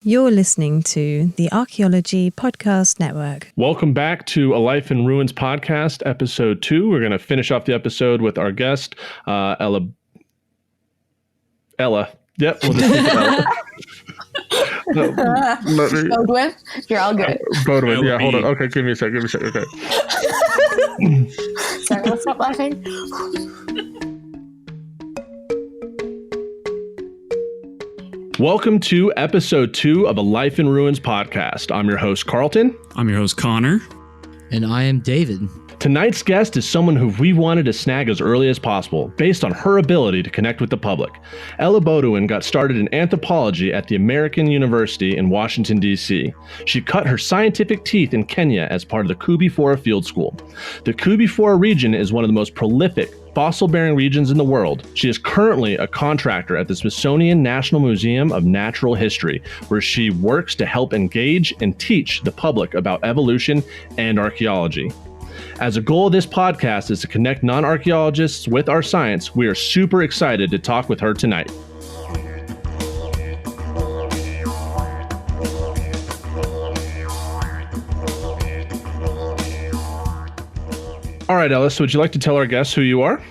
You're listening to the Archaeology Podcast Network. Welcome back to A Life in Ruins podcast, episode 2. We're going to finish off the episode with our guest, Ella. Yep, we'll just keep it Beaudoin, you're all good. Beaudoin, yeah, hold on. Okay, give me a sec. Okay. Sorry, let's stop laughing. Welcome to episode 2 of A Life in Ruins podcast. I'm your host, Carlton. I'm your host, Connor. And I am David. Tonight's guest is someone who we wanted to snag as early as possible, based on her ability to connect with the public. Ella Beaudoin got started in anthropology at the American University in Washington, D.C. She cut her scientific teeth in Kenya as part of the Koobi Fora Field School. The Koobi Fora region is one of the most prolific fossil-bearing regions in the world. She is currently a contractor at the Smithsonian National Museum of Natural History, where she works to help engage and teach the public about evolution and archaeology. As a goal of this podcast is to connect non-archaeologists with our science, we are super excited to talk with her tonight. All right, Ella, so would you like to tell our guests who you are?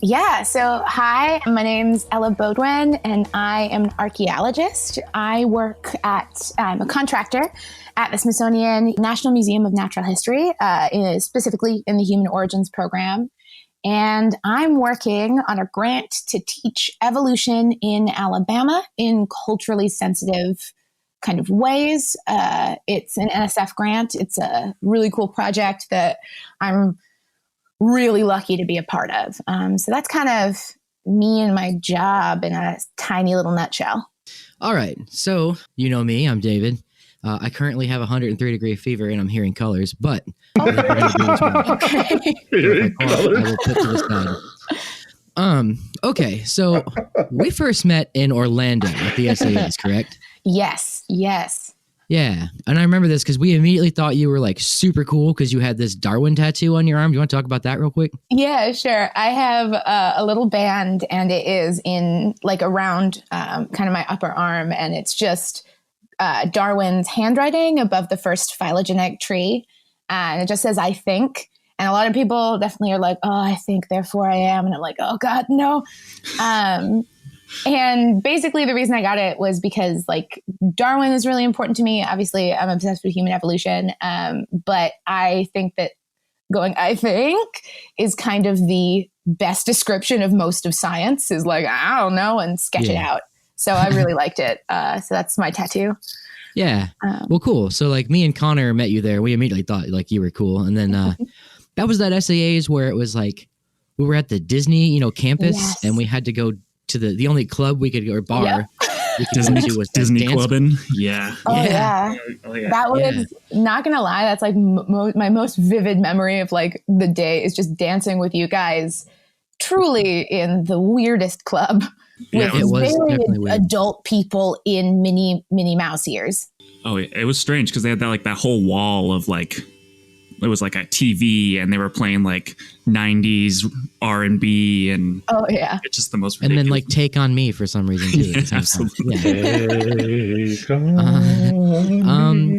Yeah, so hi, my name's Ella Beaudoin, and I am an archaeologist. I'm a contractor at the Smithsonian National Museum of Natural History, specifically in the Human Origins program. And I'm working on a grant to teach evolution in Alabama in culturally sensitive kind of ways. It's an NSF grant. It's a really cool project that I'm really lucky to be a part of. So that's kind of me and my job in a tiny little nutshell. All right. So you know me, I'm David. I currently have 103-degree fever and I'm hearing colors, but Okay. I will put to the side. Okay. So we first met in Orlando at the SAAs, correct? Yes. Yeah. And I remember this because we immediately thought you were like super cool because you had this Darwin tattoo on your arm. Do you want to talk about that real quick? Yeah, sure. I have a little band and it is in like around kind of my upper arm, and it's just Darwin's handwriting above the first phylogenetic tree. And it just says, I think. And a lot of people definitely are like, oh, I think, therefore I am. And I'm like, oh God, no. And basically the reason I got it was because like Darwin is really important to me. Obviously I'm obsessed with human evolution. But I think that I think is kind of the best description of most of science, is like, I don't know, and sketch it out. So I really liked it. So that's my tattoo. Yeah. Well, cool. So like me and Connor met you there. We immediately thought like you were cool. And then that was that SAAs where it was like, we were at the Disney, campus, and we had to go to the only club we could go, or bar we could go to was Disney clubbing. Yeah. Oh yeah. That was, not gonna lie, that's like my most vivid memory of like the day is just dancing with you guys, truly in the weirdest club with it was very adult people in Minnie Mouse ears. Oh, it was strange because they had that whole wall of like, it was like a TV and they were playing like 90s R&B and it's just the most ridiculous. And then like Take On Me for some reason too. Absolutely.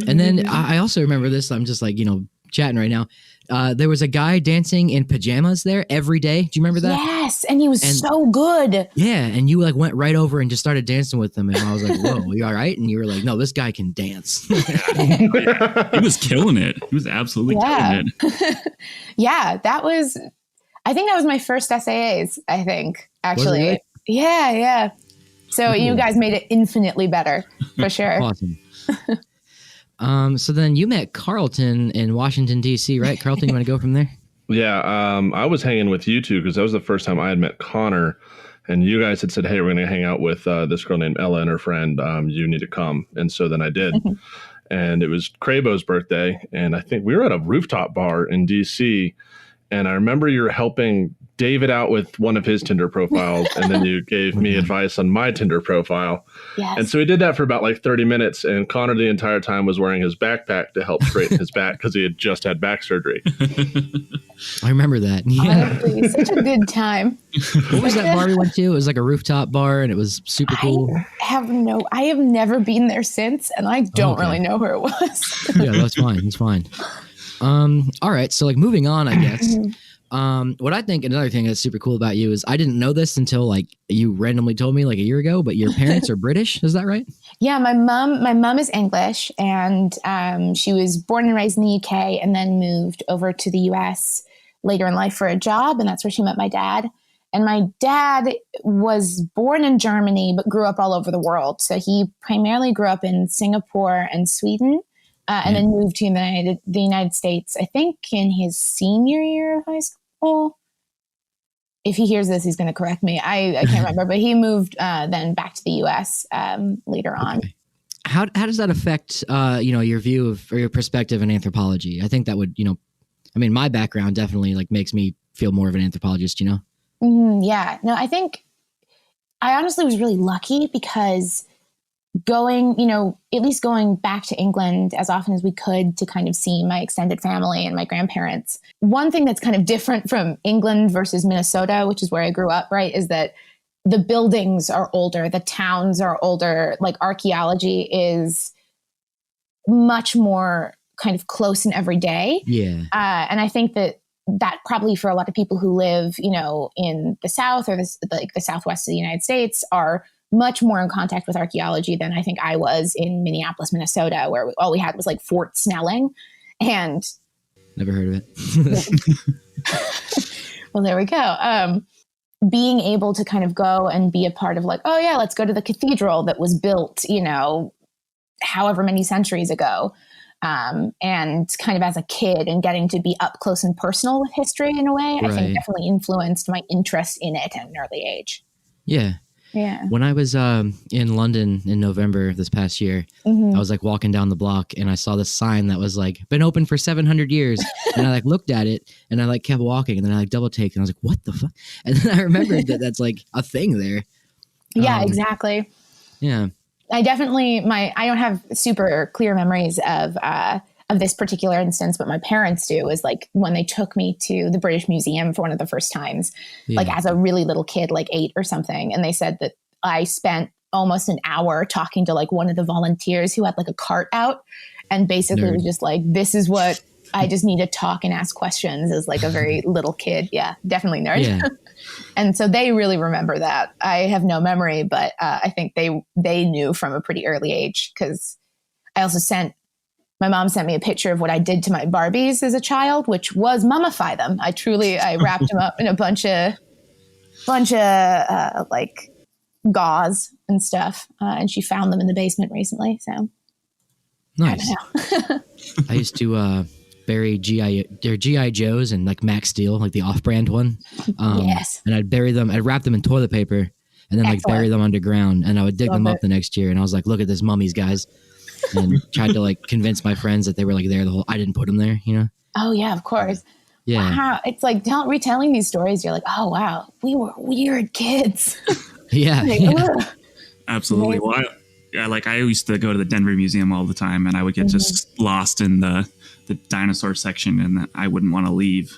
And then I also remember this. I'm just like, chatting right now. There was a guy dancing in pajamas there every day. Do you remember that? Yes, and he was so good. Yeah, and you like went right over and just started dancing with him, and I was like, "Whoa, are you all right?" And you were like, "No, this guy can dance." He was killing it. He was absolutely killing it. Yeah, I think that was my first SAAs. I think actually, was it? Yeah. So you guys made it infinitely better for sure. Awesome. So then you met Carlton in Washington, D.C., right? Carlton, you want to go from there? Yeah, I was hanging with you two because that was the first time I had met Connor, and you guys had said, hey, we're going to hang out with this girl named Ella and her friend. You need to come. And so then I did. And it was Crebo's birthday, and I think we were at a rooftop bar in D.C., and I remember you were helping David out with one of his Tinder profiles, and then you gave me advice on my Tinder profile. Yes. And so we did that for about like 30 minutes, and Connor the entire time was wearing his backpack to help straighten his back because he had just had back surgery. I remember that. Yeah. Honestly, such a good time. What was that bar we went to? It was like a rooftop bar, and it was super cool. I have never been there since, and I don't really know where it was. Yeah, that's fine. It's fine. All right. So like moving on, I guess. What I think another thing that's super cool about you is I didn't know this until like you randomly told me like a year ago, but your parents are British. Is that right? Yeah, my mom is English, and she was born and raised in the UK and then moved over to the US later in life for a job, and that's where she met my dad. And my dad was born in Germany but grew up all over the world. So he primarily grew up in Singapore and Sweden. And then moved to the United States, I think, in his senior year of high school. If he hears this, he's going to correct me. I can't remember, but he moved then back to the U.S. Later on. Okay. How does that affect your view of or your perspective in anthropology? I think that would my background definitely like makes me feel more of an anthropologist. Yeah, no, I think I honestly was really lucky because going back to England as often as we could to kind of see my extended family and my grandparents. One thing that's kind of different from England versus Minnesota, which is where I grew up, right, is that the buildings are older, the towns are older, like archaeology is much more kind of close and everyday. Yeah. And I think that probably for a lot of people who live, in the South or the Southwest of the United States are much more in contact with archaeology than I think I was in Minneapolis, Minnesota, where all we had was like Fort Snelling. And never heard of it. Well, there we go. Being able to kind of go and be a part of like, oh yeah, let's go to the cathedral that was built, however many centuries ago. And kind of as a kid and getting to be up close and personal with history in a way, I think definitely influenced my interest in it at an early age. Yeah. Yeah. When I was in London in November this past year, I was like walking down the block and I saw this sign that was like been open for 700 years. And I like looked at it and I like kept walking and then I like double take and I was like, what the fuck? And then I remembered that that's like a thing there. Yeah, exactly. Yeah. I definitely I don't have super clear memories of this particular instance, but my parents do, is like when they took me to the British Museum for one of the first times, like as a really little kid, like 8 or something. And they said that I spent almost an hour talking to like one of the volunteers who had like a cart out and basically was just like, this is what I just need to talk and ask questions as like a very little kid. Yeah, definitely nerd. Yeah. And so they really remember that. I have no memory, but I think they knew from a pretty early age, because I also my mom sent me a picture of what I did to my Barbies as a child, which was mummify them. I wrapped them up in a bunch of like gauze and stuff. And she found them in the basement recently. So nice. I don't know. I used to bury GI Joes and like Max Steel, like the off-brand one. Yes. And I'd bury them. I'd wrap them in toilet paper and then like bury them underground. And I would dig them up the next year. And I was like, look at this mummies, guys. And tried to like convince my friends that they were like there I didn't put them there, Oh yeah, of course. Yeah. Wow. It's like retelling these stories. You're like, oh wow, we were weird kids. Yeah. Like, absolutely. Well, I used to go to the Denver Museum all the time, and I would get just lost in the dinosaur section, and I wouldn't want to leave.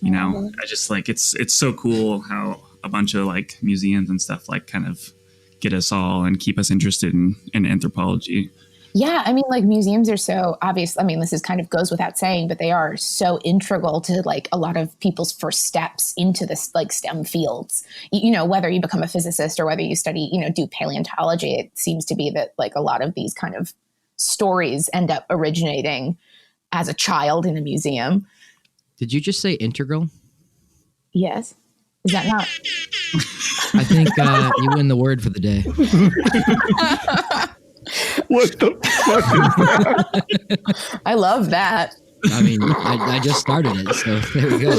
I just like it's so cool how a bunch of like museums and stuff like kind of get us all and keep us interested in anthropology. Yeah, I mean, like museums are so obvious. I mean, this is kind of goes without saying, but they are so integral to like a lot of people's first steps into this like STEM fields. Whether you become a physicist or whether you study, do paleontology, it seems to be that like a lot of these kind of stories end up originating as a child in a museum. Did you just say integral? Yes. Is that not? I think you win the word for the day. What the fuck is that? I love that. I mean, I just started it, so there we go.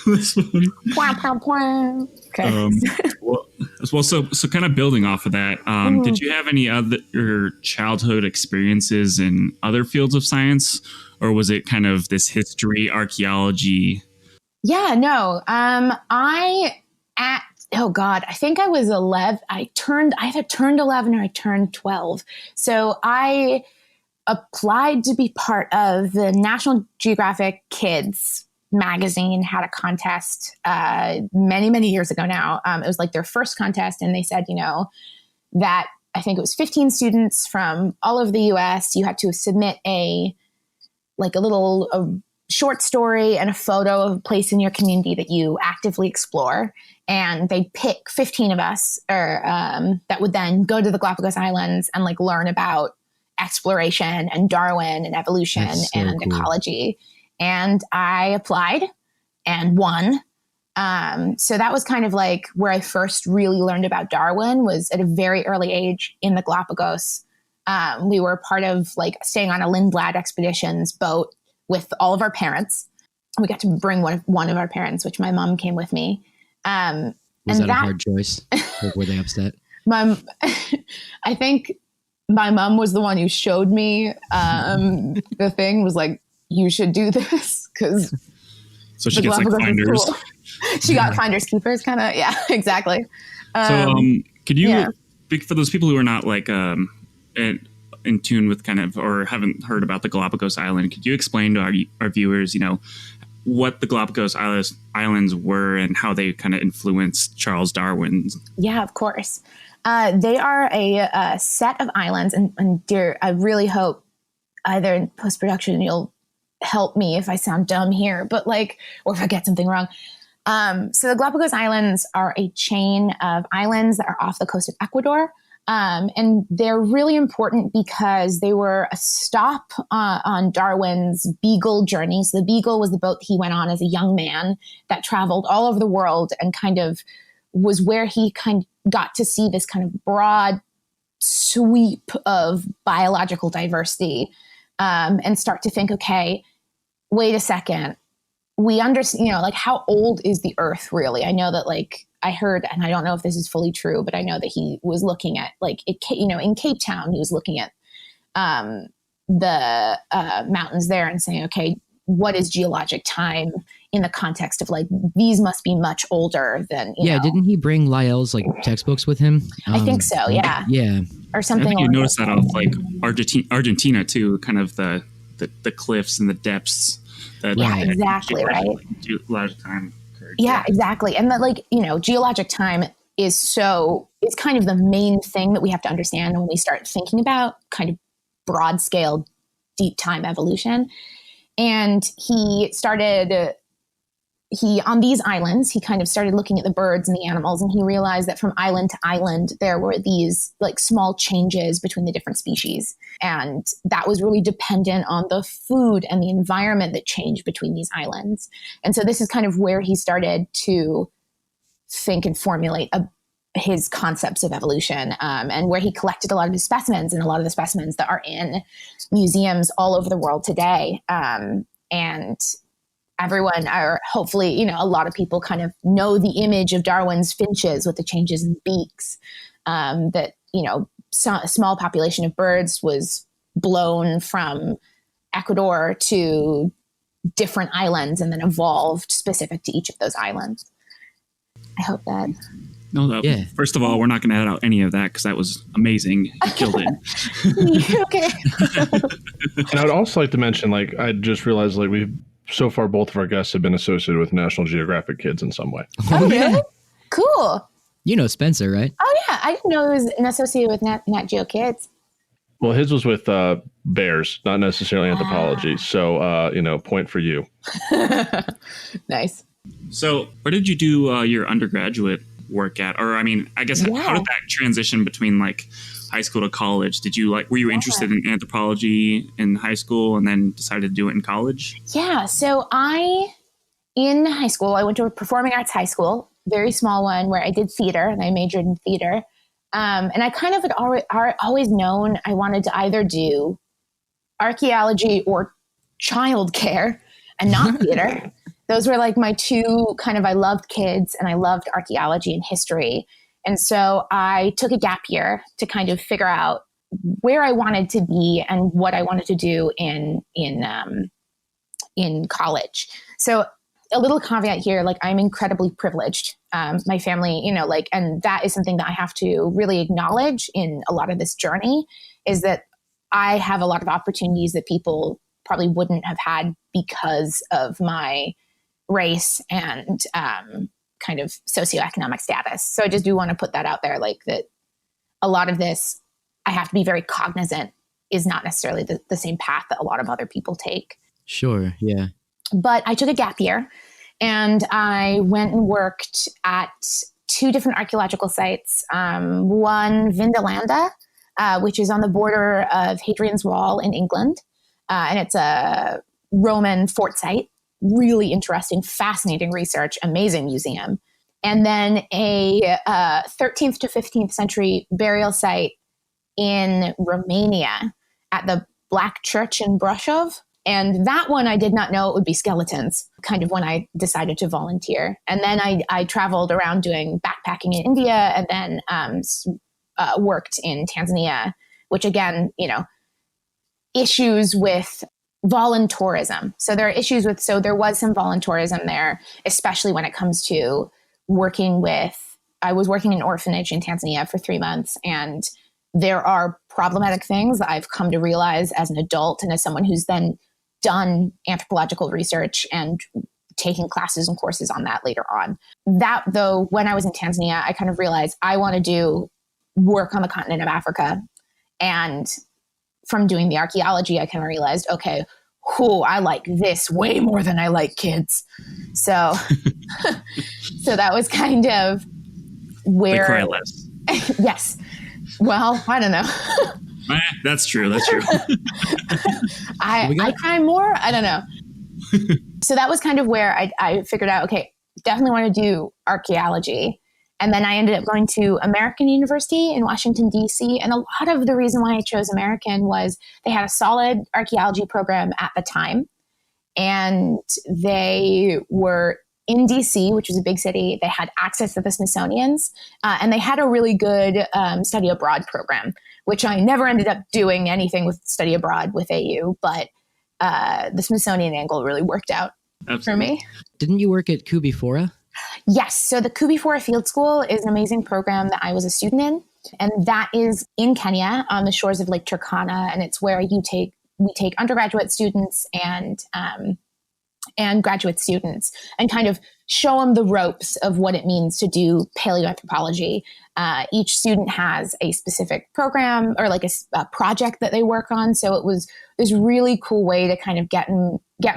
That's funny. Okay. Well, so kind of building off of that, did you have any other childhood experiences in other fields of science, or was it kind of this history, archaeology Yeah, no. Oh God, I think I was 11. I either turned 11 or I turned 12. So I applied to be part of the National Geographic Kids magazine. Had a contest many, many years ago now. It was like their first contest, and they said, that I think it was 15 students from all over the US. You had to submit a short story and a photo of a place in your community that you actively explore. And they pick 15 of us that would then go to the Galapagos Islands and like learn about exploration and Darwin and evolution and cool. Ecology. And I applied and won. So that was kind of like where I first really learned about Darwin, was at a very early age in the Galapagos. We were part of like staying on a Lindblad Expeditions boat with all of our parents. We got to bring one of our parents, which my mom came with me. Was that a hard choice? Or were they upset? I think my mom was the one who showed me the thing, was like, you should do this, because so she gets like finders. Cool. She got finders keepers, kind of. Yeah, exactly. Could you, for those people who are not like in tune with kind of, or haven't heard about the Galapagos Island, could you explain to our viewers, what the Galapagos Islands were and how they kind of influenced Charles Darwin? Yeah, of course. They are a set of islands, and dear, I really hope either in post-production you'll help me if I sound dumb here, but or if I get something wrong. So the Galapagos Islands are a chain of islands that are off the coast of Ecuador. And they're really important because they were a stop on Darwin's Beagle journey. So the Beagle was the boat he went on as a young man that traveled all over the world, and kind of was where he kind of got to see this kind of broad sweep of biological diversity, and start to think, okay, wait a second. We understand, how old is the Earth really? I know that I heard, and I don't know if this is fully true, but I know that he was looking at in Cape Town, he was looking at the mountains there and saying, okay, what is geologic time in the context of these must be much older than, you know. Didn't he bring Lyell's textbooks with him? I think so. Yeah. Yeah. Or something. I think you noticed that off Argentina too, kind of the cliffs and the depths. Exactly. Right. Geologic time. Yeah, exactly. And that geologic time is kind of the main thing that we have to understand when we start thinking about kind of broad scale, deep time evolution. And on these islands, he kind of started looking at the birds and the animals, and he realized that from island to island, there were these small changes between the different species. And that was really dependent on the food and the environment that changed between these islands. And so this is kind of where he started to think and formulate his concepts of evolution, and where he collected a lot of his specimens, and a lot of the specimens that are in museums all over the world today. And everyone, or hopefully, a lot of people kind of know the image of Darwin's finches with the changes in beaks, that, a small population of birds was blown from Ecuador to different islands and then evolved specific to each of those islands. I hope that. No, yeah. First of all, we're not going to edit out any of that because that was amazing. You killed it. Okay. And I would also like to mention, I just realized, we've so far both of our guests have been associated with National Geographic Kids in some way. Oh, really? Cool. You know Spencer, right? Oh, yeah. I didn't know he was associated with Nat Geo Kids. Well, his was with bears, not necessarily anthropology. So, point for you. Nice. So where did you do your undergraduate work at? Or, I guess, how did that transition between high school to college? Did you were you interested in anthropology in high school and then decided to do it in college? Yeah. So in high school, I went to a performing arts high school, very small one, where I did theater, and I majored in theater. And I kind of had always known I wanted to either do archaeology or childcare and not theater. Those were my two I loved kids and I loved archaeology and history. And so I took a gap year to kind of figure out where I wanted to be and what I wanted to do in college. So a little caveat here, like I'm incredibly privileged. My family, and that is something that I have to really acknowledge in a lot of this journey, is that I have a lot of opportunities that people probably wouldn't have had because of my race and kind of socioeconomic status. So I just do want to put that out there, like that a lot of this, I have to be very cognizant, is not necessarily the same path that a lot of other people take. Sure, yeah. But I took a gap year and I went and worked at 2 different archaeological sites. One, Vindolanda, which is on the border of Hadrian's Wall in England. And it's a Roman fort site. Really interesting, fascinating research, amazing museum. And then a 13th to 15th century burial site in Romania at the Black Church in Brașov. And that one, I did not know it would be skeletons, kind of when I decided to volunteer. And then I traveled around doing backpacking in India, and then worked in Tanzania, which again, issues with voluntourism. So there are issues with, so there was some voluntourism there, especially when it comes to I was working in an orphanage in Tanzania for 3 months, and there are problematic things that I've come to realize as an adult and as someone who's then done anthropological research and taking classes and courses on that later on. That though, when I was in Tanzania, I kind of realized I want to do work on the continent of Africa. And from doing the archaeology, I kind of realized, okay, I like this way more than I like kids. So, so that was kind of where... They cry less. Yes. Well, I don't know. That's true. That's true. I cry more. I don't know. So that was kind of where I figured out, okay, definitely want to do archaeology. And then I ended up going to American University in Washington, D.C. And a lot of the reason why I chose American was they had a solid archaeology program at the time. And they were in DC, which was a big city. They had access to the Smithsonian's, and they had a really good study abroad program, which I never ended up doing anything with study abroad with AU, but the Smithsonian angle really worked out for me. Didn't you work at Koobi Fora? Yes. So the Koobi Fora Field School is an amazing program that I was a student in, and that is in Kenya on the shores of Lake Turkana, and it's where we take undergraduate students and graduate students and kind of show them the ropes of what it means to do paleoanthropology. Each student has a specific program or like a project that they work on. So it was this really cool way to kind of get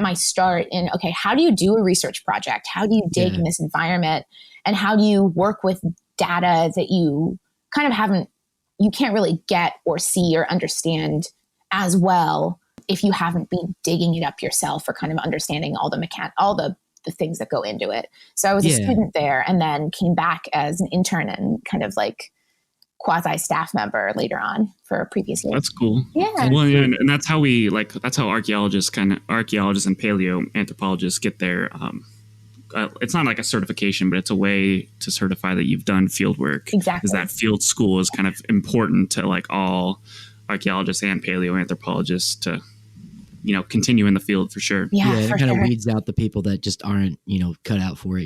my start in, okay, how do you do a research project? How do you dig in this environment? And how do you work with data that you kind of you can't really get or see or understand as well if you haven't been digging it up yourself or kind of understanding all the things that go into it. So I was a student there and then came back as an intern and kind of like quasi staff member later on for a previous year. That's cool. Yeah. Well, yeah, and that's how that's how archaeologists and paleoanthropologists get their, it's not like a certification, but it's a way to certify that you've done field work. Exactly. Because that field school is kind of important to like all archaeologists and paleoanthropologists to, continue in the field for sure. Yeah, it kind of weeds out the people that just aren't, cut out for it,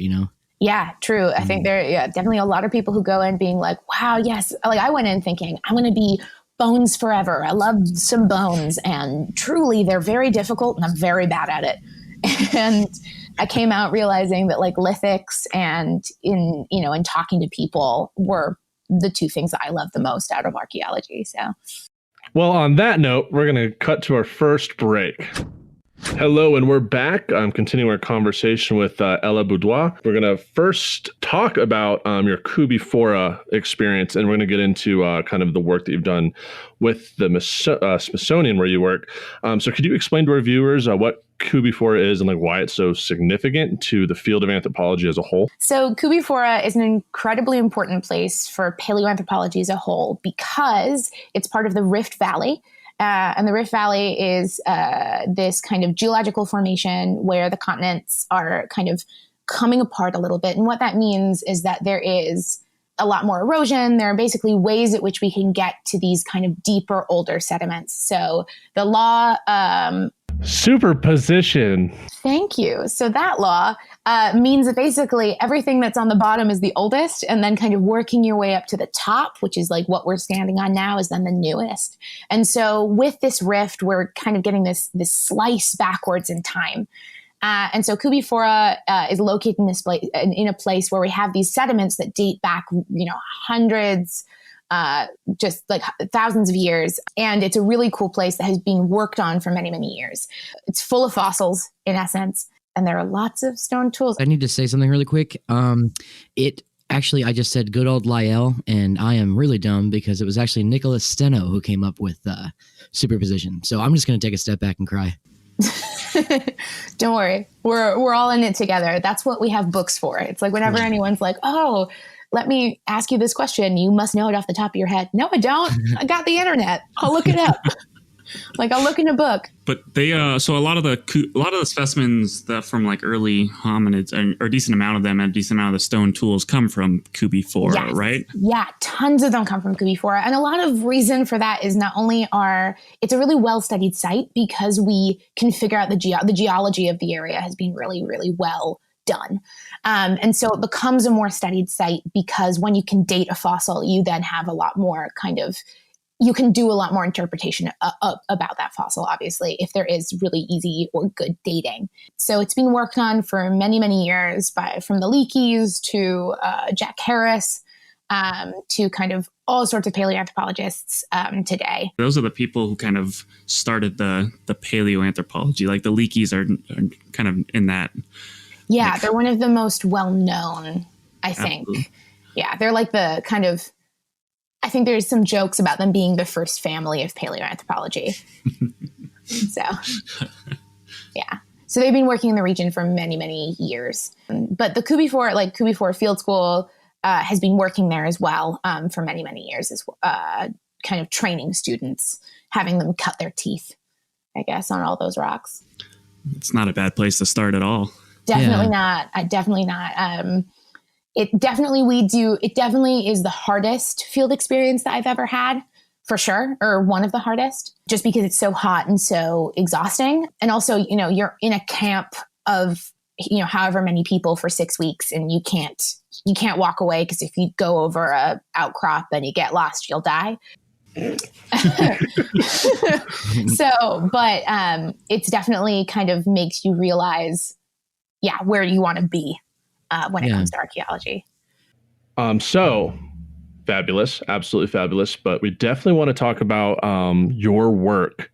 Yeah, true. I think there are definitely a lot of people who go in being like, wow, yes. Like I went in thinking I'm going to be bones forever. I love some bones, and truly they're very difficult and I'm very bad at it. And I came out realizing that like lithics and in talking to people were the 2 things that I love the most out of archaeology. So. Well, on that note, we're going to cut to our first break. Hello, and we're back. I'm continuing our conversation with Ella Beaudoin. We're going to first talk about your Koobi Fora experience, and we're going to get into kind of the work that you've done with the Smithsonian where you work. So could you explain to our viewers what Koobi Fora is and like why it's so significant to the field of anthropology as a whole? So Koobi Fora is an incredibly important place for paleoanthropology as a whole because it's part of the Rift Valley. And the Rift Valley is this kind of geological formation where the continents are kind of coming apart a little bit. And what that means is that there is a lot more erosion. There are basically ways at which we can get to these kind of deeper, older sediments. So the law Superposition. Thank you. So that law means that basically everything that's on the bottom is the oldest, and then kind of working your way up to the top, which is like what we're standing on now, is then the newest. And so with this rift, we're kind of getting this slice backwards in time. And so Koobi Fora is located in this place, in a place where we have these sediments that date back, hundreds, just like thousands of years. And it's a really cool place that has been worked on for many, many years. It's full of fossils, in essence, and there are lots of stone tools. I need to say something really quick. I just said good old Lyell, and I am really dumb because it was actually Nicholas Steno who came up with superposition. So I'm just going to take a step back and cry. Don't worry. We're all in it together. That's what we have books for. It's like whenever anyone's like, oh, let me ask you this question, you must know it off the top of your head. No, I don't. I got the internet. I'll look it up. Like I'll look in a book. But they so a lot of the specimens that from like early hominids, or a decent amount of them, and a decent amount of the stone tools come from Koobi Fora, right? Yeah, tons of them come from Koobi Fora, and a lot of reason for that is not only it's a really well studied site because we can figure out the geology of the area has been really, really well done. And so it becomes a more studied site because when you can date a fossil, you then have a lot more you can do a lot more interpretation about that fossil, obviously, if there is really easy or good dating. So it's been worked on for many, many years from the Leakeys to Jack Harris to kind of all sorts of paleoanthropologists today. Those are the people who kind of started the paleoanthropology. Like the Leakeys are kind of in that. Yeah, they're one of the most well-known, I think. Absolutely. Yeah, they're like the kind of, I think there's some jokes about them being the first family of paleoanthropology. So, yeah. So they've been working in the region for many, many years. But the Koobi Fora Field School has been working there as well for many, many years, as kind of training students, having them cut their teeth, I guess, on all those rocks. It's not a bad place to start at all. Definitely not. Definitely not. It definitely is the hardest field experience that I've ever had, for sure, or one of the hardest, just because it's so hot and so exhausting. And also, you're in a camp of, however many people for 6 weeks, and you can't walk away because if you go over a outcrop and you get lost, you'll die. But it's definitely kind of makes you realize, where you want to be when it comes to archaeology. So fabulous, absolutely fabulous. But we definitely want to talk about your work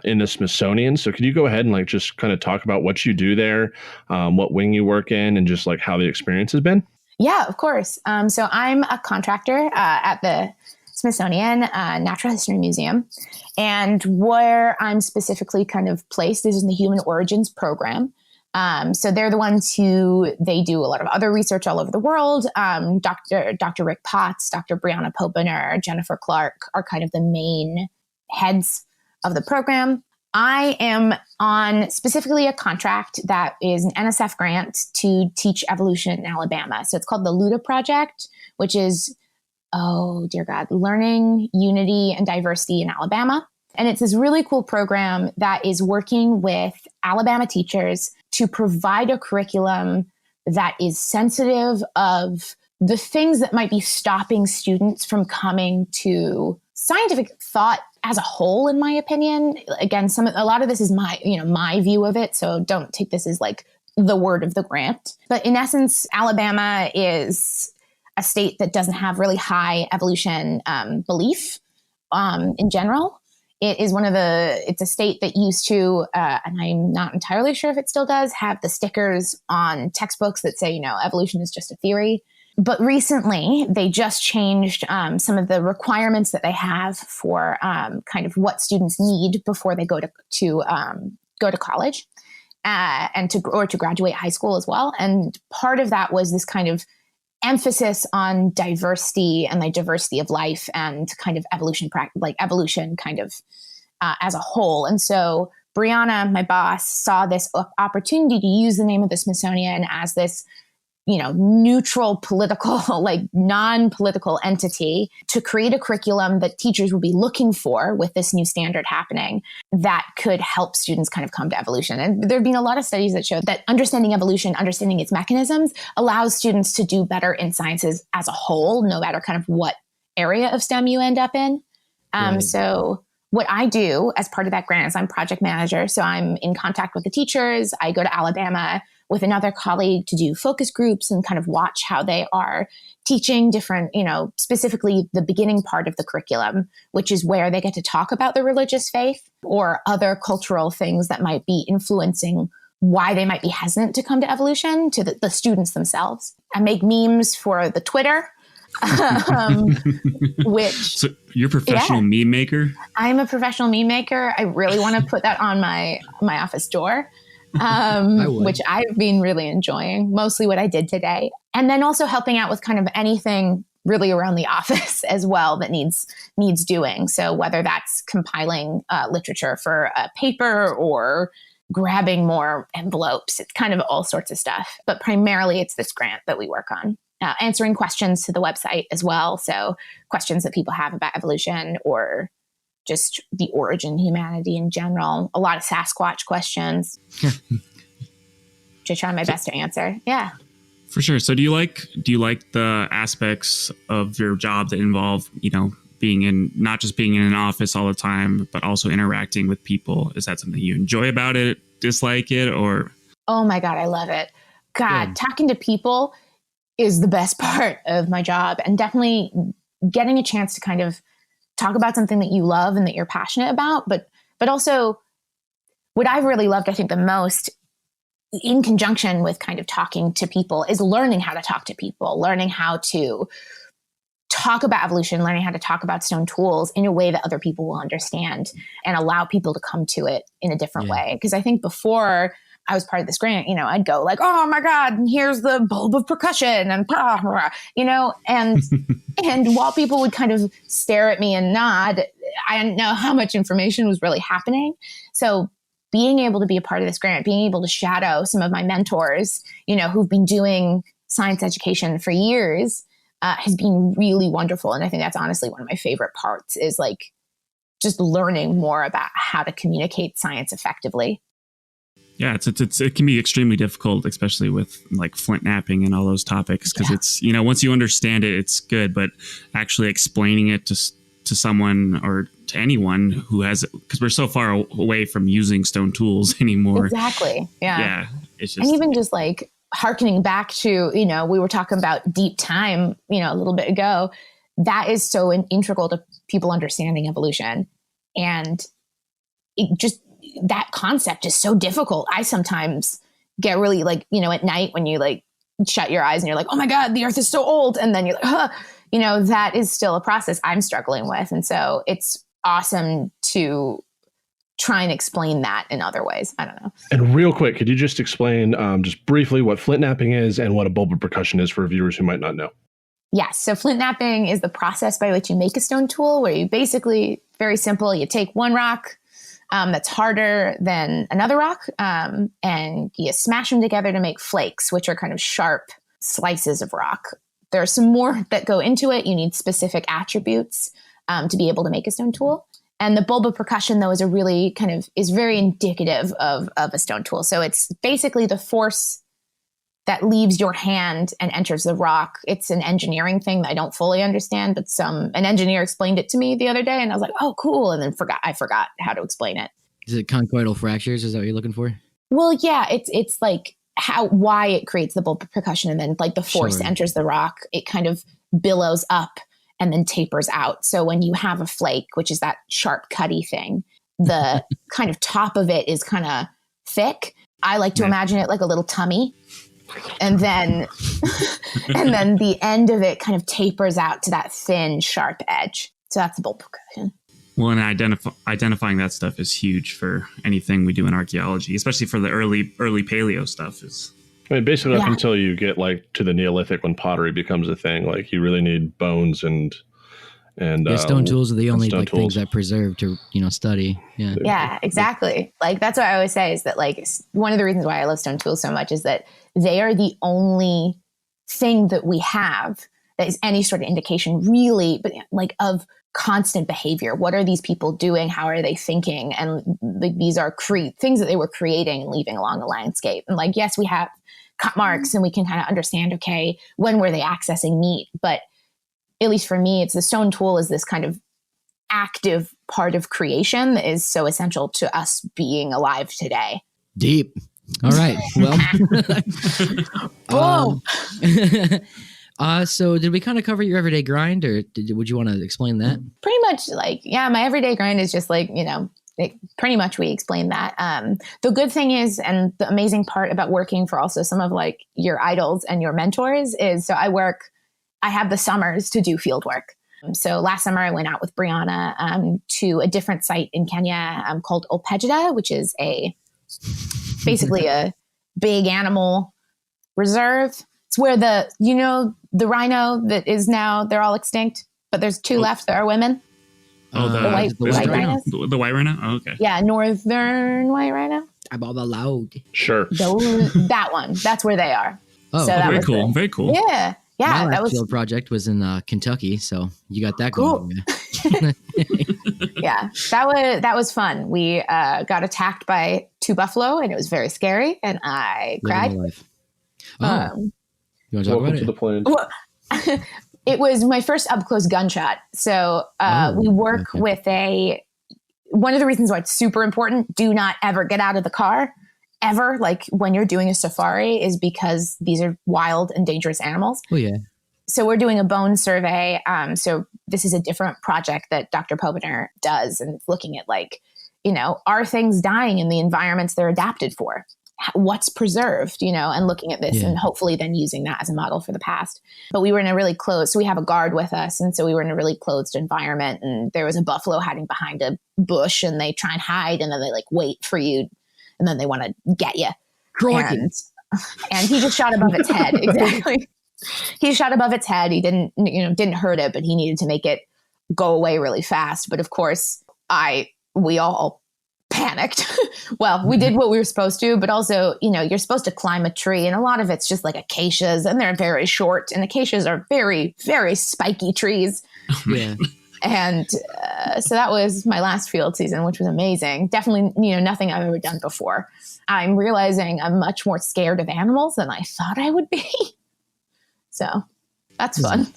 in the Smithsonian. So could you go ahead and just kind of talk about what you do there, what wing you work in, and just how the experience has been? Yeah, of course. So I'm a contractor at the Smithsonian Natural History Museum. And where I'm specifically kind of placed is in the Human Origins program. So they're the ones they do a lot of other research all over the world. Dr. Rick Potts, Dr. Brianna Popener, Jennifer Clark are kind of the main heads of the program. I am on specifically a contract that is an NSF grant to teach evolution in Alabama. So it's called the LUDA Project, which is, oh dear God, Learning, Unity, and Diversity in Alabama. And it's this really cool program that is working with Alabama teachers to provide a curriculum that is sensitive of the things that might be stopping students from coming to scientific thought as a whole, in my opinion. Again, a lot of this is my view of it, so don't take this as the word of the grant. But in essence, Alabama is a state that doesn't have really high evolution belief in general. It's a state that used to, and I'm not entirely sure if it still does, have the stickers on textbooks that say, evolution is just a theory. But recently, they just changed some of the requirements that they have for kind of what students need before they go to college and to graduate high school as well. And part of that was this kind of emphasis on diversity and diversity of life and kind of evolution kind of as a whole. And so Brianna, my boss, saw this opportunity to use the name of the Smithsonian as this neutral political, like non-political entity to create a curriculum that teachers would be looking for with this new standard happening that could help students kind of come to evolution. And there have been a lot of studies that show that understanding evolution, understanding its mechanisms, allows students to do better in sciences as a whole, no matter kind of what area of STEM you end up in. Right. So what I do as part of that grant is I'm project manager. So I'm in contact with the teachers. I go to Alabama with another colleague to do focus groups and kind of watch how they are teaching different, specifically the beginning part of the curriculum, which is where they get to talk about the religious faith or other cultural things that might be influencing why they might be hesitant to come to evolution to the students themselves. I make memes for the Twitter. So you're a professional meme maker? I'm a professional meme maker. I really want to put that on my office door. Which I've been really enjoying, mostly what I did today. And then also helping out with kind of anything really around the office as well that needs doing. So whether that's compiling literature for a paper or grabbing more envelopes, it's kind of all sorts of stuff. But primarily it's this grant that we work on. Answering questions to the website as well. So questions that people have about evolution or just the origin of humanity in general. A lot of Sasquatch questions. Just trying my best to answer. Yeah. For sure. So do you like the aspects of your job that involve, not just being in an office all the time, but also interacting with people? Is that something you enjoy about it, dislike it, or? Oh my God, I love it. God, talking to people is the best part of my job, and definitely getting a chance to kind of talk about something that you love and that you're passionate about, but also what I've really loved, I think the most in conjunction with kind of talking to people is learning how to talk to people, learning how to talk about evolution, learning how to talk about stone tools in a way that other people will understand and allow people to come to it in a different way. Because I think before I was part of this grant, I'd go like, oh my God, here's the bulb of percussion and, and while people would kind of stare at me and nod, I didn't know how much information was really happening. So being able to be a part of this grant, being able to shadow some of my mentors, who've been doing science education for years, has been really wonderful. And I think that's honestly one of my favorite parts is like just learning more about how to communicate science effectively. Yeah, it can be extremely difficult, especially with like flint napping and all those topics, because it's, once you understand it, it's good, but actually explaining it to someone or to anyone who has, because we're so far away from using stone tools anymore. Exactly. Yeah. Yeah. It's just, and even just like hearkening back to, we were talking about deep time, a little bit ago, that is so integral to people understanding evolution. And it just, that concept is so difficult. I sometimes get really like, at night when you like shut your eyes and you're like, oh my God, the earth is so old. And then you're like, that is still a process I'm struggling with. And so it's awesome to try and explain that in other ways. I don't know. And real quick, could you just explain just briefly what flint napping is and what a bulb of percussion is for viewers who might not know? Yes. So flint napping is the process by which you make a stone tool, where you basically, very simple, you take one rock that's harder than another rock, and you smash them together to make flakes, which are kind of sharp slices of rock. There are some more that go into it. You need specific attributes to be able to make a stone tool. And the bulb of percussion, though, is very indicative of a stone tool. So it's basically the force that leaves your hand and enters the rock. It's an engineering thing that I don't fully understand, but an engineer explained it to me the other day, and I was like, oh, cool. And then I forgot how to explain it. Is it conchoidal fractures? Is that what you're looking for? Well, yeah, it's like why it creates the bulb of percussion, and then like the force enters the rock, it kind of billows up and then tapers out. So when you have a flake, which is that sharp cutty thing, the kind of top of it is kind of thick. I like to imagine it like a little tummy. And then the end of it kind of tapers out to that thin, sharp edge. So that's the bulb percussion. Well, and identifying that stuff is huge for anything we do in archaeology, especially for the early paleo stuff. Basically up until you get like to the Neolithic when pottery becomes a thing, like you really need bones and stone tools are the only like things that preserve to study. Yeah, exactly. Like that's what I always say is that like one of the reasons why I love stone tools so much is that they are the only thing that we have that is any sort of indication really, but like of constant behavior. What are these people doing? How are they thinking? And like, these are things that they were creating and leaving along the landscape. And like, yes, we have cut marks and we can kind of understand, okay, when were they accessing meat? But at least for me, it's the stone tool is this kind of active part of creation that is so essential to us being alive today. Deep. All right. Well, so did we kind of cover your everyday grind, or would you want to explain that? Pretty much, like, yeah, my everyday grind is just like, pretty much we explained that. The good thing is, and the amazing part about working for also some of like your idols and your mentors is, so I have the summers to do field work. So last summer I went out with Brianna to a different site in Kenya called Olpejida, which is basically a big animal reserve. It's where the rhino that is now, they're all extinct, but there's two left that are women. Oh, the white rhino? The white rhino? Oh, okay. Yeah, northern white rhino. I'm all allowed. Sure. That one. That's where they are. Oh, so very cool. Very cool. Yeah. Yeah. My that was field project was in Kentucky, so you got that going. Cool. Yeah, that was fun. We got attacked by 2 buffalo, and it was very scary, and I cried. You want to talk about it? To the plan. Well, it was my first up close gunshot. So we work with one of the reasons why it's super important, do not ever get out of the car ever. Like when you're doing a safari is because these are wild and dangerous animals. Oh yeah. So we're doing a bone survey. So this is a different project that Dr. Pobiner does, and looking at like, are things dying in the environments they're adapted for? What's preserved, and looking at this and hopefully then using that as a model for the past. But we were in a really close, so we have a guard with us. And so we were in a really closed environment, and there was a buffalo hiding behind a bush, and they try and hide, and then they like wait for you, and then they want to get you. And he just shot above its head. Exactly. He shot above its head. He didn't hurt it, but he needed to make it go away really fast. But of course, we all panicked. Well, we did what we were supposed to, but also, you're supposed to climb a tree, and a lot of it's just like acacias, and they're very short, and acacias are very, very spiky trees. Yeah. And so that was my last field season, which was amazing. Definitely, nothing I've ever done before. I'm realizing I'm much more scared of animals than I thought I would be. So that's fun.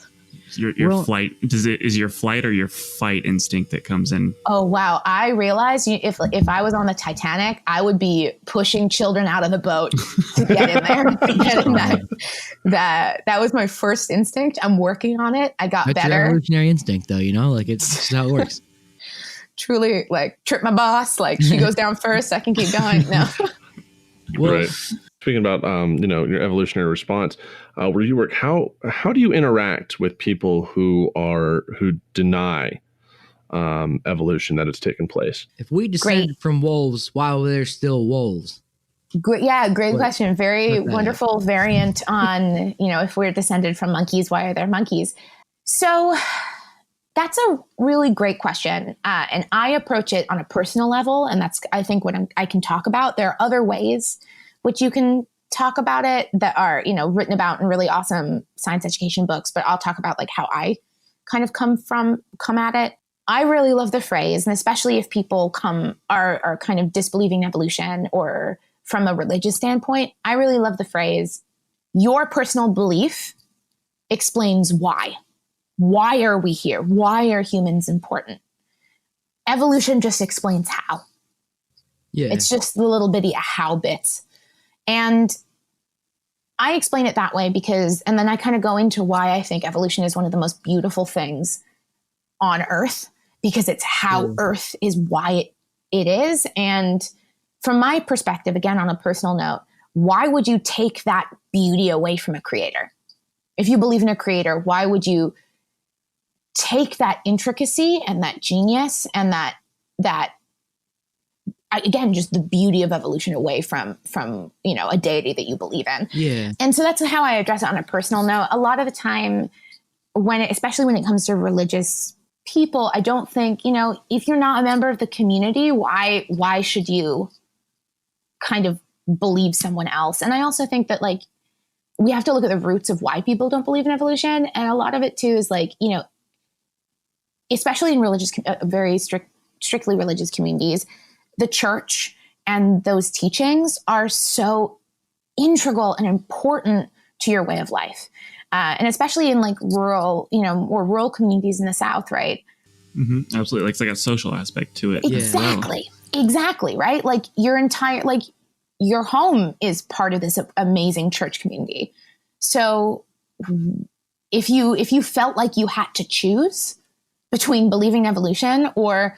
Your flight, is your flight or your fight instinct that comes in? Oh, wow. I realized if I was on the Titanic, I would be pushing children out of the boat to get in there. That was my first instinct. I'm working on it. I got That's better. Your evolutionary instinct, though, like it's just how it works. Truly, like trip my boss. Like she goes down first, I can keep going. No. Well, right. Speaking about your evolutionary response, where you work, how do you interact with people who deny evolution, that it's taken place? If we descend from wolves while they're still wolves. Great question. Very wonderful variant on if we're descended from monkeys, why are there monkeys? So that's a really great question, and I approach it on a personal level, and that's I think what I can talk about. There are other ways which you can talk about it that are, written about in really awesome science education books, but I'll talk about like how I kind of come at it. I really love the phrase, and especially if people are kind of disbelieving evolution or from a religious standpoint, I really love the phrase, your personal belief explains why. Why are we here? Why are humans important? Evolution just explains how. Yeah. It's just the little bitty how bits. And I explain it that way and then I kind of go into why I think evolution is one of the most beautiful things on Earth, because it's how Earth is why it is. And from my perspective, again, on a personal note, why would you take that beauty away from a creator? If you believe in a creator, why would you take that intricacy and that genius and that again, just the beauty of evolution away from a deity that you believe in? Yeah. And so that's how I address it on a personal note. A lot of the time, especially when it comes to religious people, I don't think, if you're not a member of the community, why should you kind of believe someone else? And I also think that we have to look at the roots of why people don't believe in evolution. And a lot of it too is like, you know, especially in religious, very strictly religious communities, the church and those teachings are so integral and important to your way of life. And especially in like rural, you know, more rural communities in the South, right? Mm-hmm. Absolutely. Like it's like a social aspect to it. Exactly. Yeah. Exactly. Right. Like your entire, like your home is part of this amazing church community. So if you felt like you had to choose between believing in evolution or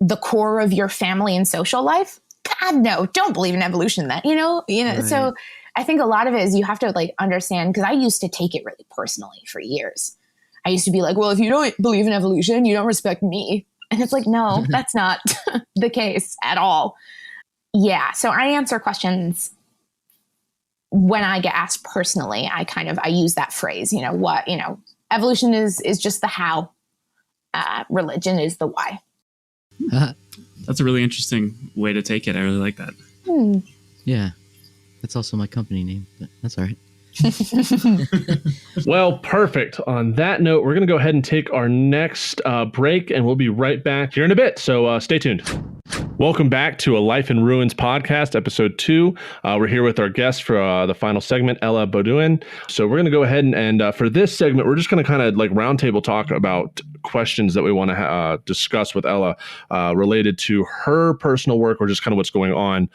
the core of your family and social life, God, no, don't believe in evolution then, you know? Right. So I think a lot of it is you have to like understand, because I used to take it really personally for years. I used to be like, well, if you don't believe in evolution, you don't respect me. And it's like, no, that's not the case at all. Yeah. So I answer questions when I get asked personally. I use that phrase, you know, what, you know, evolution is just the how, religion is the why. That's a really interesting way to take it. I really like that. Yeah. That's also my company name, but that's all right. Well, perfect. On that note, we're going to go ahead and take our next break, and we'll be right back here in a bit. So stay tuned. Welcome back to A Life in Ruins podcast, episode 2. We're here with our guest for the final segment, Beaudoin. So we're going to go ahead and for this segment, we're just going to kind of like roundtable talk about questions that we want to discuss with Ella related to her personal work or just kind of what's going on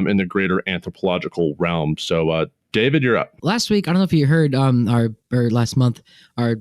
in the greater anthropological realm. So David, you're up. Last week, I don't know if you heard last month, our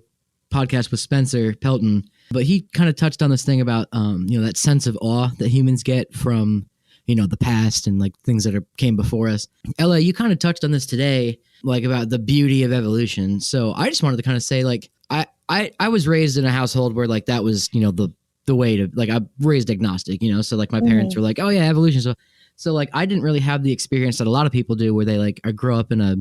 podcast with Spencer Pelton, but he kind of touched on this thing about, you know, that sense of awe that humans get from, you know, the past and like things that came before us. Ella, you kind of touched on this today, like about the beauty of evolution. So I just wanted to kind of say, like, I was raised in a household where like that was, you know, the way to, like, I'm raised agnostic, you know, so like my parents were like, oh yeah, evolution. So like I didn't really have the experience that a lot of people do where they like grow up in a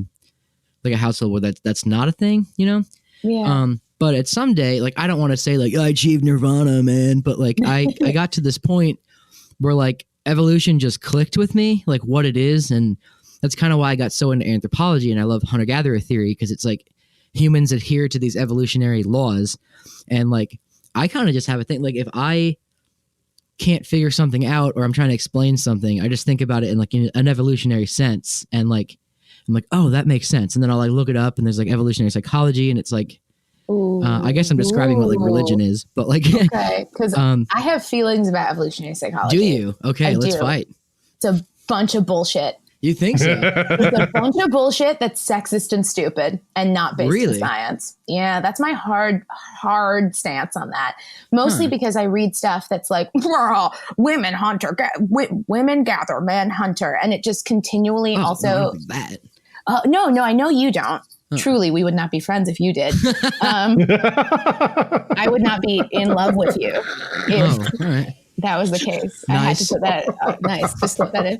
household where that's not a thing, you know? Yeah. But at some day, like I don't want to say like I achieved nirvana, man, but like I got to this point where like evolution just clicked with me, like what it is. And that's kind of why I got so into anthropology and I love hunter-gatherer theory, because it's like humans adhere to these evolutionary laws. And like I kind of just have a thing, like if I can't figure something out or I'm trying to explain something, I just think about it in like an evolutionary sense, and like I'm like, oh, that makes sense, and then I'll like look it up, and there's like evolutionary psychology, and it's like I guess I'm describing what like religion is, but like okay, because I have feelings about evolutionary psychology. Do you? Okay, let's fight. It's a bunch of bullshit. You think so? It's a bunch of bullshit that's sexist and stupid and not based in science. Yeah, that's my hard stance on that. Mostly because I read stuff that's like, women women gather, men hunter. And it just continually also... that. No, I know you don't. Truly, we would not be friends if you did. I would not be in love with you if all right. that was the case. Nice. I had to put that nice. Just slip that in.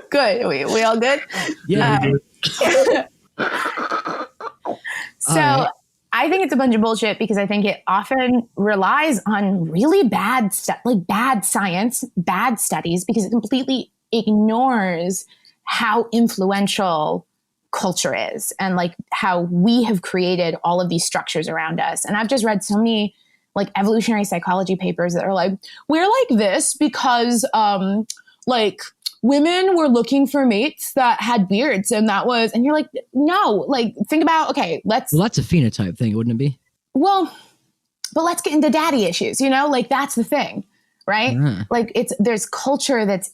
Good. We all good? Yeah. So right. I think it's a bunch of bullshit because I think it often relies on really bad science, bad studies, because it completely ignores how influential culture is and like how we have created all of these structures around us. And I've just read so many like evolutionary psychology papers that are like, we're like this because like women were looking for mates that had beards, and you're like, no, like think about, okay, well, that's a phenotype thing, wouldn't it be? Well, but let's get into daddy issues, you know, like that's the thing, right? Like there's culture that's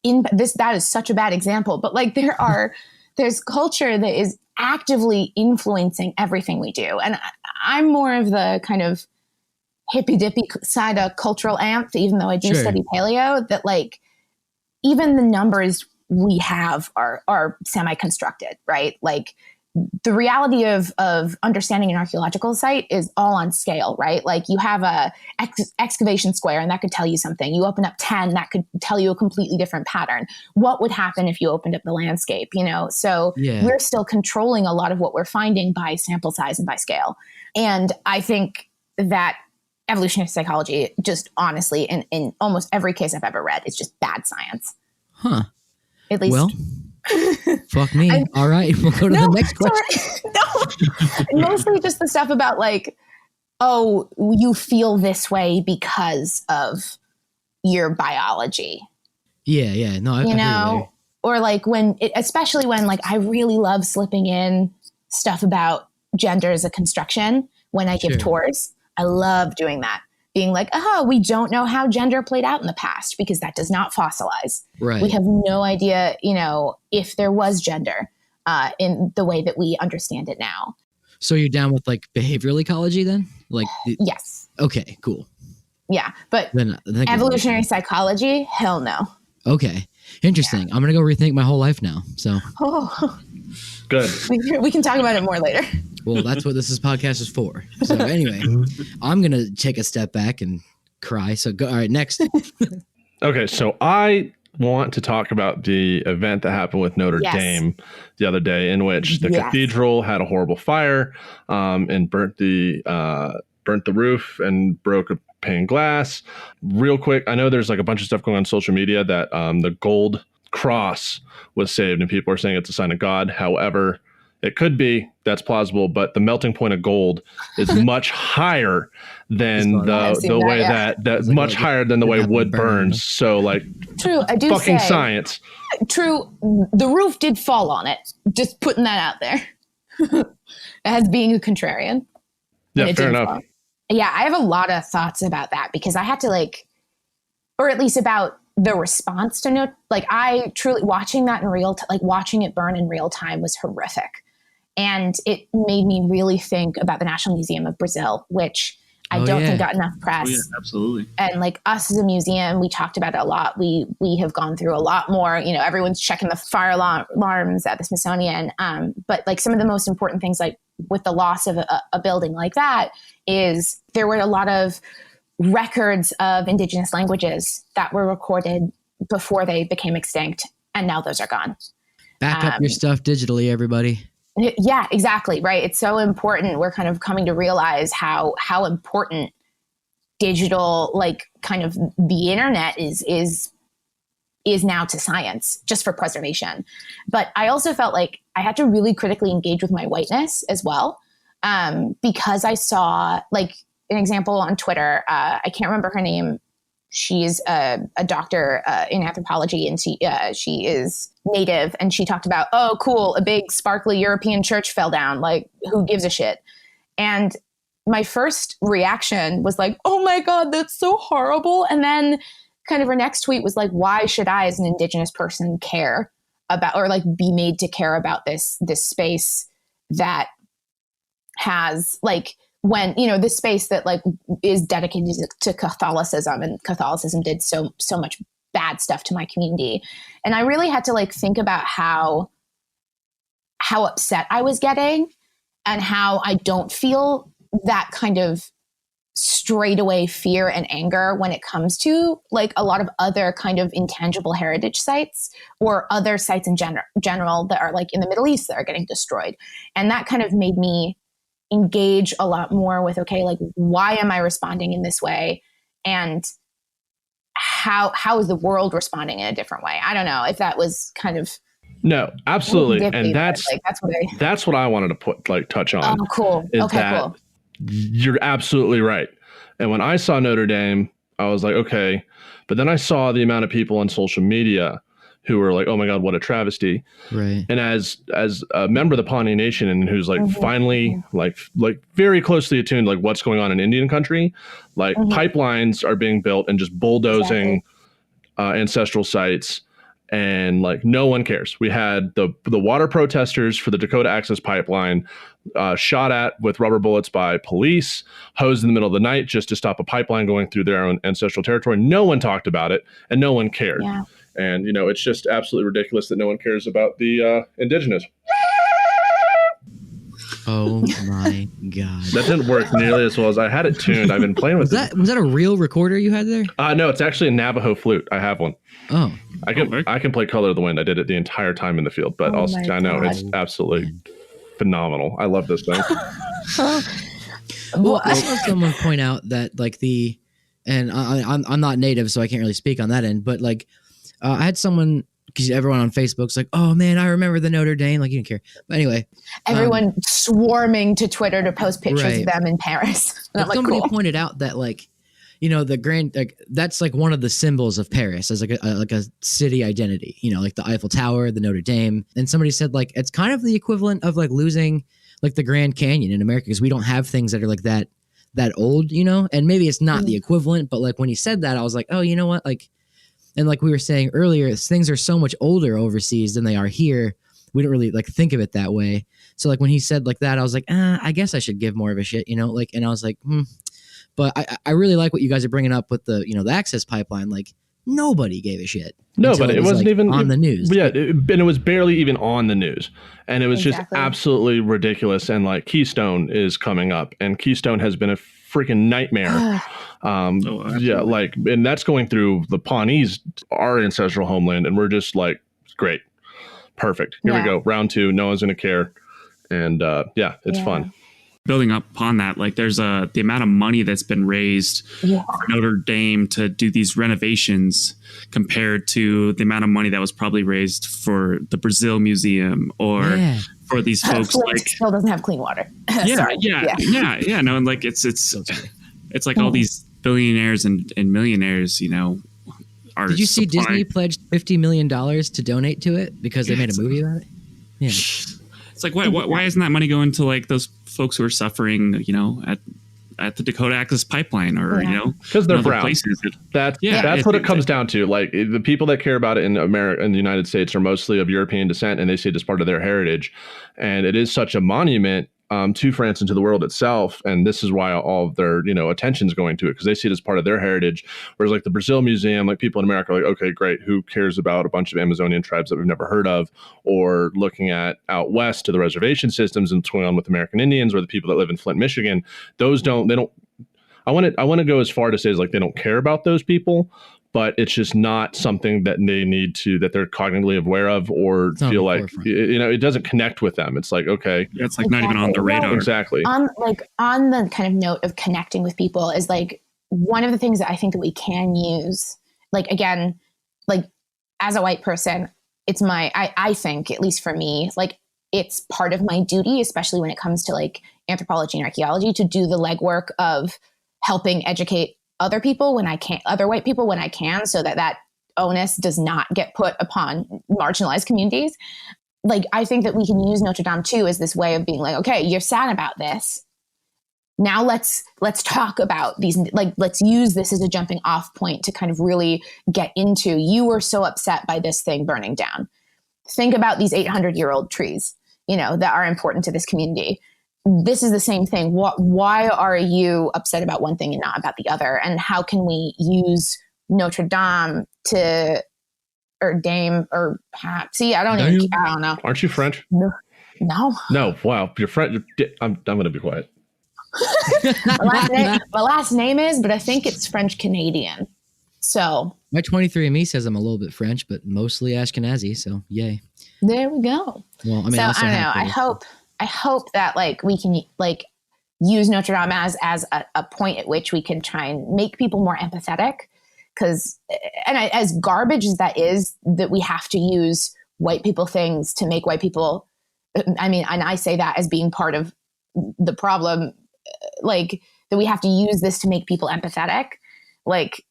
in this, that is such a bad example, but like there's culture that is actively influencing everything we do. And I'm more of the kind of hippy dippy side of cultural amp, even though I do study paleo, that like even the numbers we have are semi-constructed, right? Like the reality of understanding an archaeological site is all on scale, right? Like you have a excavation square and that could tell you something. You open up 10, that could tell you a completely different pattern. What would happen if you opened up the landscape, you know? So we're still controlling a lot of what we're finding by sample size and by scale. And I think that evolutionary psychology, just honestly, in almost every case I've ever read, is just bad science. Huh. At least. Well, fuck me. All right. We'll go to the next question. No, mostly just the stuff about like, oh, you feel this way because of your biology. Yeah. No, you know, or like especially when like I really love slipping in stuff about gender as a construction when I give tours. I love doing that. Being like, we don't know how gender played out in the past because that does not fossilize. Right. We have no idea, if there was gender in the way that we understand it now. So you're down with like behavioral ecology then? Like yes. Okay, cool. Yeah, but then evolutionary psychology, hell no. Okay, interesting. Yeah. I'm gonna go rethink my whole life now. So good. We can talk about it more later. Well, that's what this podcast is for. So anyway, I'm going to take a step back and cry. So go. All right, next. Okay, so I want to talk about the event that happened with Notre Dame the other day, in which the cathedral had a horrible fire and burnt the roof and broke a pane of glass. Real quick, I know there's like a bunch of stuff going on social media that the gold cross was saved and people are saying it's a sign of God. However, it could be, that's plausible, but the melting point of gold is much higher than the way that much higher than the way wood burns. So like, true, I do fucking say, science. True, the roof did fall on it. Just putting that out there as being a contrarian. Yeah, fair enough. Fall. Yeah, I have a lot of thoughts about that because I had to or at least about the response to I truly watching that in watching it burn in real time was horrific. And it made me really think about the National Museum of Brazil, which I don't think got enough press. Oh, yeah, absolutely. And us as a museum, we talked about it a lot. We have gone through a lot more, everyone's checking the fire alarms at the Smithsonian. But some of the most important things, with the loss of a building like that, is there were a lot of records of indigenous languages that were recorded before they became extinct. And now those are gone. Back up your stuff digitally, everybody. Yeah, exactly. Right. It's so important. We're kind of coming to realize how important digital, kind of the internet is now to science, just for preservation. But I also felt like I had to really critically engage with my whiteness as well. Because I saw an example on Twitter. I can't remember her name. She's a doctor in anthropology, and she is Native, and she talked about, oh, cool, a big sparkly European church fell down. Who gives a shit? And my first reaction was oh my God, that's so horrible. And then kind of her next tweet was why should I, as an Indigenous person, care about or be made to care about this space that has when this space that is dedicated to Catholicism, and Catholicism did so much bad stuff to my community. And I really had to think about how upset I was getting and how I don't feel that kind of straightaway fear and anger when it comes to a lot of other kind of intangible heritage sites or other sites in general that are in the Middle East that are getting destroyed. And that kind of made me engage a lot more with, why am I responding in this way? And how is the world responding in a different way? I don't know if that was kind of. No, absolutely. And that's what I wanted to touch on. Oh, cool. Okay, cool. You're absolutely right. And when I saw Notre Dame, I was like, okay. But then I saw the amount of people on social media who were oh my God, what a travesty. Right. And as a member of the Pawnee Nation, and who's finally very closely attuned to what's going on in Indian country, pipelines are being built and just bulldozing ancestral sites, and no one cares. We had the water protesters for the Dakota Access Pipeline shot at with rubber bullets by police, hosed in the middle of the night just to stop a pipeline going through their own ancestral territory. No one talked about it, and no one cared. Yeah. And, it's just absolutely ridiculous that no one cares about the indigenous. Oh, my God. That didn't work nearly as well as I had it tuned. I've been playing with it. Was that a real recorder you had there? No, it's actually a Navajo flute. I have one. Oh. I can play Color of the Wind. I did it the entire time in the field. But I know it's absolutely phenomenal. I love this thing. Well, I saw someone point out that and I'm not Native, so I can't really speak on that end, but I had someone, because everyone on Facebook's like, oh man, I remember the Notre Dame. Like, you didn't care. But anyway. Everyone swarming to Twitter to post pictures of them in Paris. But somebody pointed out that like, you know, the grand, like that's like one of the symbols of Paris as like a city identity, you know, like the Eiffel Tower, the Notre Dame. And somebody said like, it's kind of the equivalent of like losing like the Grand Canyon in America, because we don't have things that are like that old, you know, and maybe it's not the equivalent, but like when he said that, I was like, oh, you know what? Like, and like we were saying earlier, things are so much older overseas than they are here. We don't really like think of it that way. So like when he said like that, I was like, I guess I should give more of a shit, you know, like, and I was like, But I really like what you guys are bringing up with the, you know, the access pipeline. Like nobody gave a shit. No, but it wasn't like even on the news. Yeah, and it was barely even on the news. And it was just absolutely ridiculous. And like Keystone is coming up, and Keystone has been a freaking nightmare. Yeah, like, and that's going through the Pawnees, our ancestral homeland. And we're just like, great, perfect. Here we go. Round 2. No one's going to care. And it's fun. Building up upon that, like there's the amount of money that's been raised for Notre Dame to do these renovations compared to the amount of money that was probably raised for the Brazil Museum or for these folks like still doesn't have clean water. No, and like it's like all these billionaires and millionaires, you know, are. Did you see Disney pledged $50 million to donate to it because they made a movie about it? Yeah. It's like, why isn't that money going to like those folks who are suffering, you know, at the Dakota Access Pipeline or, you know, because they're brown. That's what it comes down to. Like the people that care about it in America and the United States are mostly of European descent, and they see it as part of their heritage. And it is such a monument to France and to the world itself. And this is why all of their, you know, attention's going to it, because they see it as part of their heritage. Whereas like the Brazil Museum, like people in America are like, okay, great. Who cares about a bunch of Amazonian tribes that we've never heard of? Or looking at out west to the reservation systems and what's going on with American Indians or the people that live in Flint, Michigan. I want to go as far to say is like, they don't care about those people, but it's just not something that they need to, that they're cognitively aware of or feel like, you know, it doesn't connect with them. It's like, okay. Yeah, it's like not even on the radar. Exactly. On the kind of note of connecting with people is like one of the things that I think that we can use, like, again, like as a white person, it's I think, at least for me, like it's part of my duty, especially when it comes to like anthropology and archaeology, to do the legwork of helping educate other people when I can, other white people when I can, so that onus does not get put upon marginalized communities. Like, I think that we can use Notre Dame too as this way of being like, okay, you're sad about this. Now let's talk about these, like, let's use this as a jumping off point to kind of really get into, you were so upset by this thing burning down. Think about these 800-year-old trees, you know, that are important to this community. This is the same thing. Why are you upset about one thing and not about the other? And how can we use Notre Dame to, or Dame, or see, I don't know. Aren't you French? No. No. Wow. You're French. I'm going to be quiet. My last name is, but I think it's French Canadian. So my 23andMe says I'm a little bit French, but mostly Ashkenazi. So yay. There we go. Well, I mean, so I don't know. I hope that like we can like use Notre Dame as a point at which we can try and make people more empathetic. Because, as garbage as that is, that we have to use white people things to make white people. I mean, and I say that as being part of the problem, like that we have to use this to make people empathetic, like,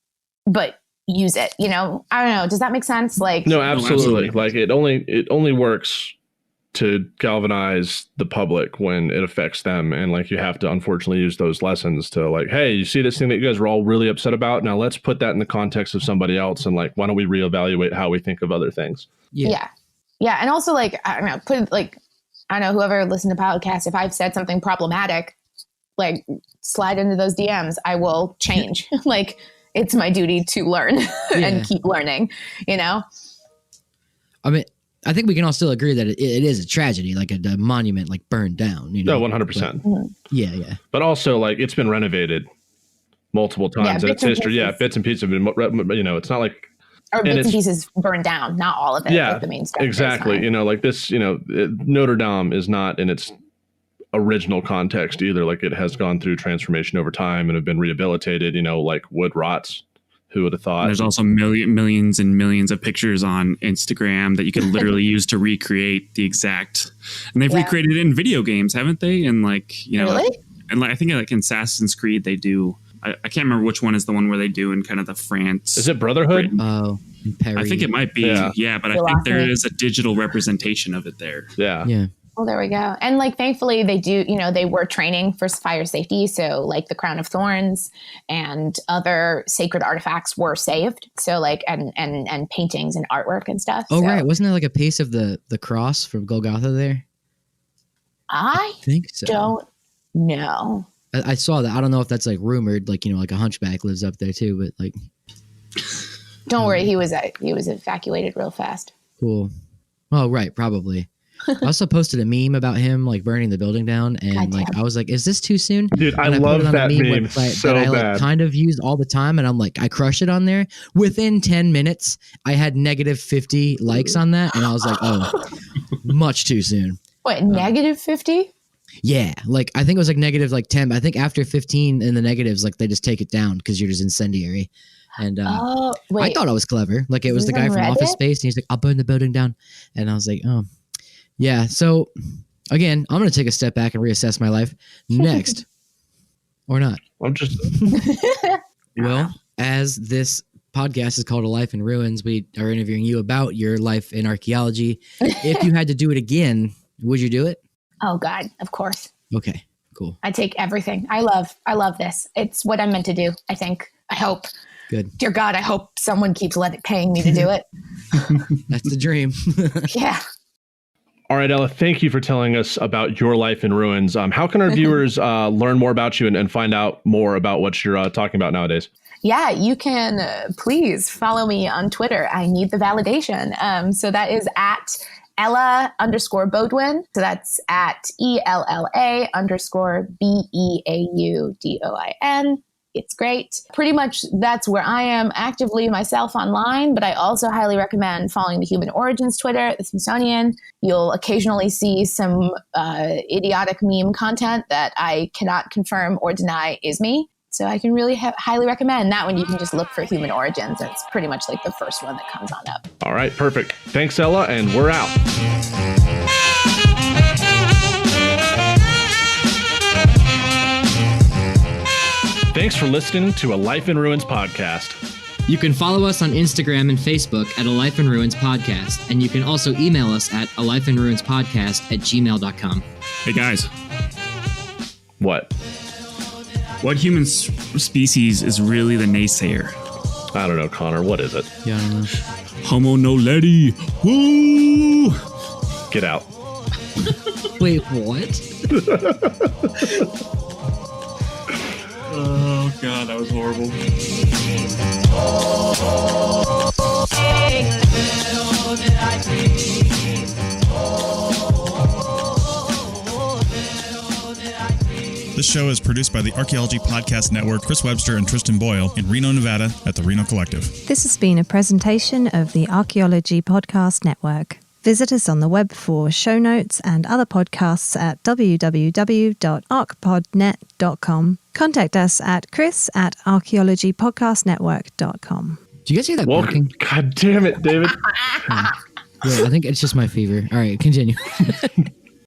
but use it, you know, I don't know. Does that make sense? Like, no, absolutely. Like it only works to galvanize the public when it affects them. And like, you have to unfortunately use those lessons to like, hey, you see this thing that you guys were all really upset about. Now let's put that in the context of somebody else. And like, why don't we reevaluate how we think of other things? Yeah. And also like, I don't know, whoever listened to podcasts, if I've said something problematic, like slide into those DMs, I will change. Like, it's my duty to learn and keep learning, you know? I mean, I think we can all still agree that it is a tragedy, like a monument, like burned down, you know? No, 100%. Yeah. But also like it's been renovated multiple times in its history. Yeah. Bits and pieces have been, you know, it's not like, or bits and pieces burned down, not all of it. Yeah, like the main stuff exactly. You know, like this, you know, Notre Dame is not in its original context either. Like it has gone through transformation over time and have been rehabilitated, you know, like wood rots, Who would have thought? And there's also millions and millions of pictures on Instagram that you could literally use to recreate the exact. And they've recreated it in video games, haven't they? And like, you know, Really? and like, I think like in Assassin's Creed they do. I can't remember which one is the one where they do in kind of the France. Is it Brotherhood? Oh, in Paris. I think it might be. Yeah, but I think there is a digital representation of it there. Yeah. Well, there we go. And like, thankfully they do, you know, they were training for fire safety. So like the crown of thorns and other sacred artifacts were saved. So like, and paintings and artwork and stuff. Oh, so, right. Wasn't there like a piece of the cross from Golgotha there? I think so. don't know. I saw that. I don't know if that's like rumored, like, you know, like a hunchback lives up there too, but like. Don't worry. He was evacuated real fast. Cool. Oh, right. Probably. I also posted a meme about him like burning the building down, and like I was like, "Is this too soon?" Dude, and I love that meme so that I bad. like kind of use all the time, and I'm like, I crush it on there. Within 10 minutes, I had negative 50 likes on that, and I was like, "Oh, much too soon." What, negative 50? Yeah, like I think it was like negative like 10. But I think after 15 in the negatives, like they just take it down because you're just incendiary. And I thought I was clever. Like it was the guy from Office Space, and he's like, "I'll burn the building down," and I was like, "Oh." Yeah, so again, I'm going to take a step back and reassess my life next. Or not. I'm just... Well, as this podcast is called A Life in Ruins, we are interviewing you about your life in archaeology. If you had to do it again, would you do it? Oh, God, of course. Okay, cool. I take everything. I love this. It's what I'm meant to do, I think. I hope. Good. Dear God, I hope someone keeps paying me to do it. That's the dream. Yeah. All right, Ella, thank you for telling us about your life in ruins. How can our viewers learn more about you and find out more about what you're talking about nowadays? Yeah, you can please follow me on Twitter. I need the validation. So that is at Ella_Beaudoin. So that's at ELLA_BEAUDOIN. It's great. Pretty much that's where I am actively myself online, but I also highly recommend following the Human Origins Twitter, the Smithsonian. You'll occasionally see some idiotic meme content that I cannot confirm or deny is me. So I can really highly recommend that one. You can just look for Human Origins. It's pretty much like the first one that comes on up. All right, perfect. Thanks, Ella, and we're out. Thanks for listening to A Life in Ruins podcast. You can follow us on Instagram and Facebook at A Life in Ruins Podcast, and you can also email us at alifeinruinspodcast@gmail.com. Hey guys, What? what human species is really the naysayer? I don't know, Connor. What is it? Yeah, I don't know. Homo noledi. Woo! Get out. Wait, what? Oh God, that was horrible. This show is produced by the Archaeology Podcast Network, Chris Webster and Tristan Boyle in Reno, Nevada at the Reno Collective. This has been a presentation of the Archaeology Podcast Network. Visit us on the web for show notes and other podcasts at www.archpodnet.com. Contact us at chris@archaeologypodcastnetwork.com. Do you guys hear that Welcome. barking? God damn it, David. Yeah, I think it's just my fever. All right, continue.